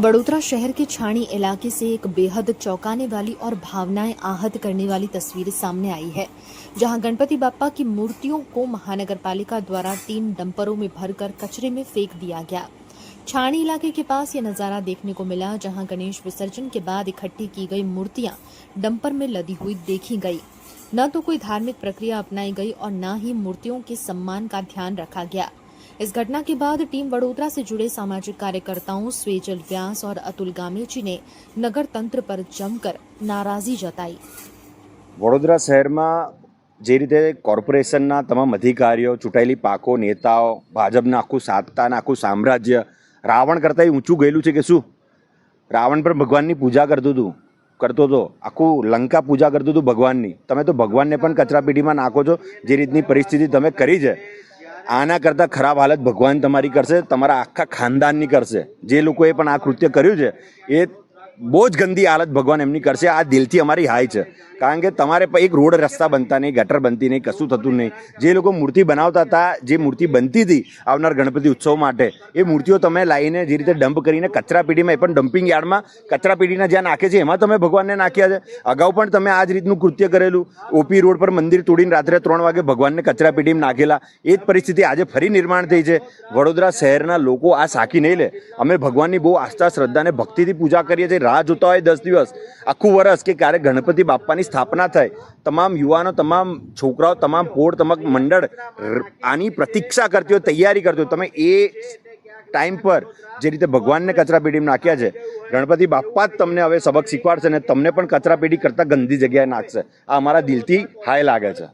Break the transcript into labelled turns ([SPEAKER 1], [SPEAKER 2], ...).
[SPEAKER 1] वडोदरा शहर के छाणी इलाके से एक बेहद चौंकाने वाली और भावनाएं आहत करने वाली तस्वीर सामने आई है, जहां गणपति बाप्पा की मूर्तियों को महानगर पालिका द्वारा 3 डंपरों में भरकर कचरे में फेंक दिया गया। छाणी इलाके के पास ये नजारा देखने को मिला, जहां गणेश विसर्जन के बाद इकट्ठी की गई मूर्तियां डंपर में लदी हुई देखी गई। न तो कोई धार्मिक प्रक्रिया अपनाई गई और न ही मूर्तियों के सम्मान का ध्यान रखा गया। इस घटना के बाद टीम वडोदरा से जुड़े सामाजिक कार्यकर्ताओं स्वेजल व्यास और अतुल गामेची ने नगर तंत्र पर जमकर नाराजी जताई।
[SPEAKER 2] वडोदरा शहर में जे रीते कोर्पोरेशनना तमाम अधिकारीओ, चूंटायेली पाको, नेताओ, भाजपना आखुं सत्ता ने आखुं साम्राज्य रावण करता ऊंचू गयेलुं छे के शुं? रावण पर भगवाननी पूजा करतो तो आखुं लंका पूजा करतुं हतुं भगवाननी। तमे तो भगवानने पण कचरापेटीमां नाखो छो। जे रीतनी परिस्थिति तमे करी छे, आना करता खराब हालत भगवान तमारी करशे, तमारा आखा खानदाननी करशे। जे लोकोए पण आ कृत्य कर्युं छे ए बहुत गंदी हालत भगवान एमनी करशे। आ दिलथी अमारी हाय छे, कारण के तमारे पर एक रोड रस्ता बनता नहीं, गटर बनती नहीं, कशुं थतुं नहीं। जे लोको मूर्ति बनावता था, जे मूर्ति बनती थी आवनार गणपति उत्सव माटे, ए मूर्तिओ तमे लाईने जे रीते डंप करीने कचरापेटीमां, ए पण डम्पिंग यार्डमां कचरापेटीना ज्यां नाखे छे एमां तमे भगवानने नाख्या छे। अगाऊ पण तमे आ ज रीतनुं कृत्य करेलुं। ओपी रोड पर मंदिर तोड़ीने रात्रे 3 वागे भगवानने कचरापेटीमां नाखेला। ए ज परिस्थिति आजे फरी निर्माण थई छे। वडोदरा शहेરના લોકો આ સાકી નહીં લે। અમે ભગવાનની બહુ આસ્થા, શ્રદ્ધા અને ભક્તિથી પૂજા કરીએ છીએ। રાહ જોતા હોય 10 દિવસ, આખું વર્ષ કે ક્યારે ગણપતિ બાપ્પાની સ્થાપના થાય। તમામ યુવાનો, તમામ છોકરાઓ, તમામ પોળ, તમામ મંડળ આની પ્રતીક્ષા કરતી હોય, તૈયારી કરતી હોય। તમે એ ટાઈમ પર જે રીતે ભગવાનને કચરાપેટીમાં નાખ્યા છે, ગણપતિ બાપ્પા જ તમને હવે સબક શીખવાડશે અને તમને પણ કચરાપેટી કરતાં ગંદી જગ્યાએ નાખશે। આ અમારા દિલથી હાય લાગે છે।